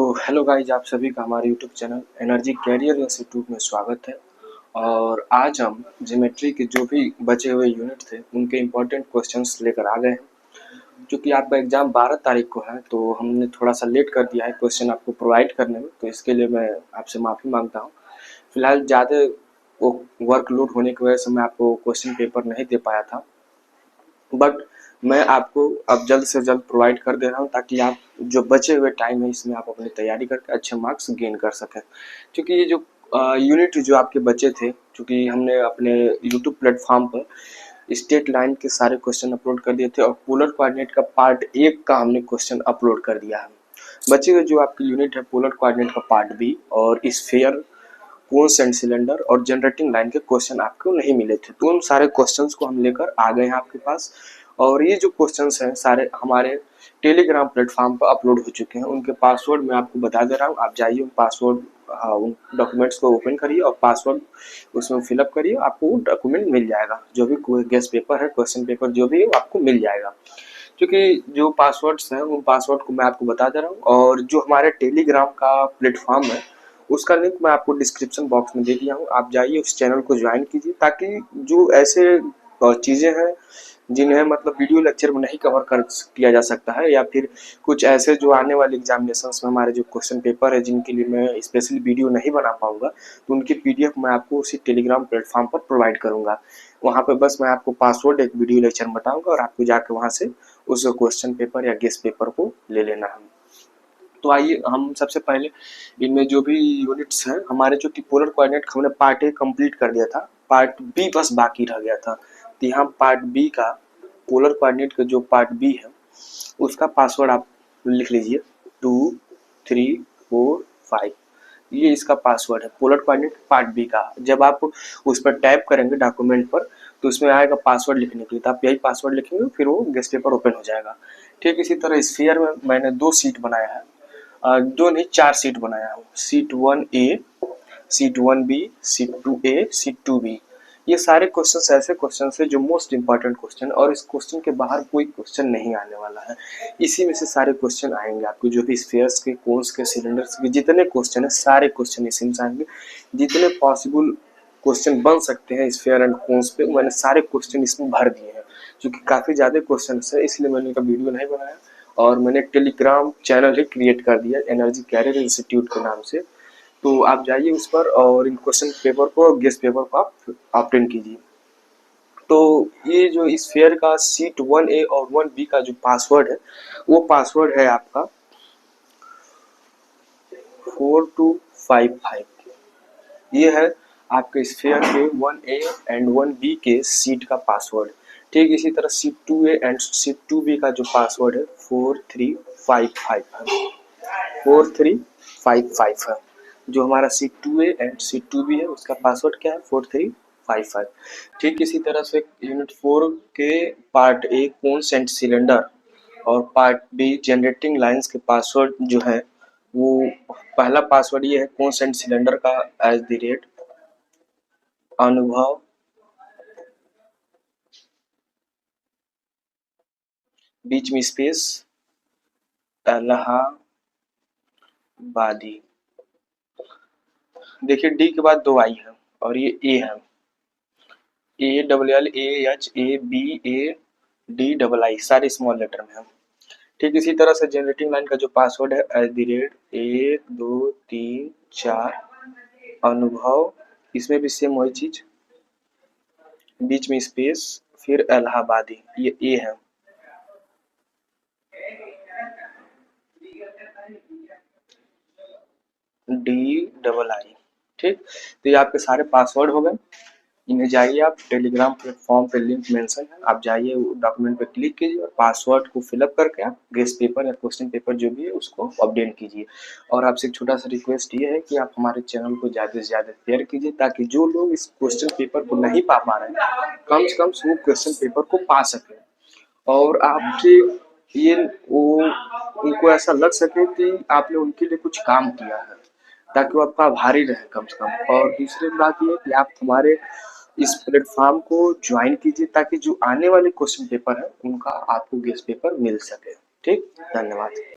Hello guys, आप सभी का हमारे YouTube channel energy career institute में स्वागत है। और आज हम ज्योमेट्री के जो भी बचे हुए यूनिट थे उनके इम्पोर्टेंट क्वेश्चंस लेकर आ गए हैं। क्योंकि आपका एग्ज़ाम 12 तारीख को है तो हमने थोड़ा सा लेट कर दिया है क्वेश्चन आपको प्रोवाइड करने में, तो इसके लिए मैं आपसे माफ़ी मांगता हूँ। फिलहाल ज़्यादा वो वर्कलोड होने की वजह से मैं आपको क्वेश्चन पेपर नहीं दे पाया था, बट मैं आपको अब जल्द से जल्द प्रोवाइड कर दे रहा हूँ ताकि आप जो बचे हुए टाइम है इसमें आप अपनी तैयारी करके अच्छे मार्क्स गेन कर सकें। क्योंकि ये जो यूनिट जो आपके बचे थे, क्योंकि हमने अपने यूट्यूब प्लेटफॉर्म पर स्टेट लाइन के सारे क्वेश्चन अपलोड कर दिए थे और पोलर कोऑर्डिनेट का पार्ट 1 का हमने क्वेश्चन अपलोड कर दिया है। बचे हुए जो आपकी यूनिट है पोलर कोऑर्डिनेट का पार्ट बी और स्फीयर, कोन्स एंड सिलेंडर और जनरेटिंग लाइन के क्वेश्चन आपको नहीं मिले थे, तो उन सारे क्वेश्चंस को हम लेकर आ गए हैं आपके पास। और ये जो क्वेश्चंस हैं सारे हमारे टेलीग्राम प्लेटफॉर्म पर अपलोड हो चुके हैं। उनके पासवर्ड मैं आपको बता दे रहा हूँ, आप जाइए उन पासवर्ड उन डॉक्यूमेंट्स को ओपन करिए और पासवर्ड उसमें फिलअप करिए, आपको वो डॉक्यूमेंट मिल जाएगा। जो भी गेस्ट पेपर है, क्वेश्चन पेपर जो भी है आपको मिल जाएगा। क्योंकि जो पासवर्ड्स हैं उन पासवर्ड को मैं आपको बता दे रहा हूँ। और जो हमारे टेलीग्राम का प्लेटफॉर्म है उसका लिंक मैं आपको डिस्क्रिप्शन बॉक्स में दे दिया हूँ, आप जाइए उस चैनल को ज्वाइन कीजिए ताकि जो ऐसे चीज़ें हैं जिन्हें मतलब वीडियो लेक्चर में नहीं कवर कर किया जा सकता है, या फिर कुछ ऐसे जो आने वाले एग्जामिनेशंस में हमारे जो क्वेश्चन पेपर है जिनके लिए मैं स्पेशली वीडियो नहीं बना पाऊंगा, तो उनकी पीडीएफ मैं आपको उसी टेलीग्राम प्लेटफॉर्म पर प्रोवाइड करूंगा। वहाँ पे बस मैं आपको पासवर्ड एक वीडियो लेक्चर में बताऊंगा और आपको जाकर वहाँ से उस क्वेश्चन पेपर या गेस्ट पेपर को ले लेना है। तो आइए हम सबसे पहले इनमें जो भी यूनिट्स हैं हमारे, जो कि पोलर कोऑर्डिनेट हमने पार्ट ए कंप्लीट कर दिया था, पार्ट बी बस बाकी रह गया था। तो यहाँ पार्ट बी का पोलर कोऑर्डिनेट का जो पार्ट बी है उसका पासवर्ड आप लिख लीजिए 2 3 4 5। ये इसका पासवर्ड है पोलर कोऑर्डिनेट पार्ट बी का। जब आप उस पर टाइप करेंगे डॉक्यूमेंट पर तो उसमें आएगा पासवर्ड लिखने के लिए, तो आप यही पासवर्ड लिखेंगे, फिर वो गेस्ट पेपर ओपन हो जाएगा। ठीक इसी तरह स्फीयर में मैंने 2 सीट बनाया है, 2 नहीं 4 सीट बनाया हूँ। Seat 1A, seat 1B, seat 2A, seat 2B। ये सारे क्वेश्चन ऐसे क्वेश्चन है जो मोस्ट इंपॉर्टेंट क्वेश्चन, और इस क्वेश्चन के बाहर कोई क्वेश्चन नहीं आने वाला है। इसी में से सारे क्वेश्चन आएंगे आपको, जो भी स्फीयर्स के, कोन्स के, सिलेंडर्स के जितने क्वेश्चन है सारे क्वेश्चन इसी में से आएंगे। जितने पॉसिबल क्वेश्चन बन सकते हैं स्फीयर एंड कोन्स पे मैंने सारे क्वेश्चन इसमें भर दिए हैं। क्योंकि काफ़ी ज़्यादा क्वेश्चन है इसलिए मैंने इनका वीडियो नहीं बनाया और मैंने टेलीग्राम चैनल ही क्रिएट कर दिया एनर्जी कैरियर इंस्टीट्यूट के नाम से। तो आप जाइए उस पर और इन क्वेश्चन पेपर को, गेस्ट पेपर को आप ऑब्टेन कीजिए। तो ये जो स्फीयर का सीट 1A और 1B का जो पासवर्ड है वो पासवर्ड है आपका 4255। ये है आपके स्फीयर के 1A एंड 1B के सीट का पासवर्ड। ठीक इसी तरह seat 2A and seat 2B का जो पासवर्ड है 4355 है, 4355 है। जो हमारा seat 2A and seat 2B है उसका पासवर्ड क्या है 4355। ठीक इसी तरह से यूनिट 4 के part A cones and cylinder और पार्ट बी जनरेटिंग लाइंस के पासवर्ड जो है वो, पहला पासवर्ड ये है कोन्स एंड सिलेंडर का @ अनुभव बीच में स्पेस इलाहाबादी। देखिए डी के बाद 2 आई है और ये ए है, ALLAHABADII सारे स्मॉल लेटर में है। ठीक इसी तरह से जनरेटिंग लाइन का जो पासवर्ड है @ 1 2 3 4 अनुभव, इसमें भी सेम वही चीज, बीच में स्पेस फिर इलाहाबादी, ये ए है। DII। ठीक, तो ये आपके सारे पासवर्ड हो गए। इन्हें जाइए आप टेलीग्राम प्लेटफॉर्म पे लिंक मेंशन है, आप जाइए डॉक्यूमेंट पे क्लिक कीजिए और पासवर्ड को फिलअप करके आप गेस्ट पेपर या क्वेश्चन पेपर जो भी है उसको अपडेट कीजिए। और आपसे एक छोटा सा रिक्वेस्ट ये है कि आप हमारे चैनल को ज़्यादा से ज़्यादा शेयर कीजिए ताकि जो लोग इस क्वेश्चन पेपर को नहीं पा रहे हैं कम से कम वो क्वेश्चन पेपर को पा सकें और आपसे ये वो उनको ऐसा लग सके कि आपने उनके लिए कुछ काम किया है, ताकि वो आपका आभारी रहे कम से कम। और दूसरी बात ये है कि आप हमारे इस प्लेटफॉर्म को ज्वाइन कीजिए ताकि जो आने वाले क्वेश्चन पेपर है उनका आपको गेस्ट पेपर मिल सके। ठीक, धन्यवाद।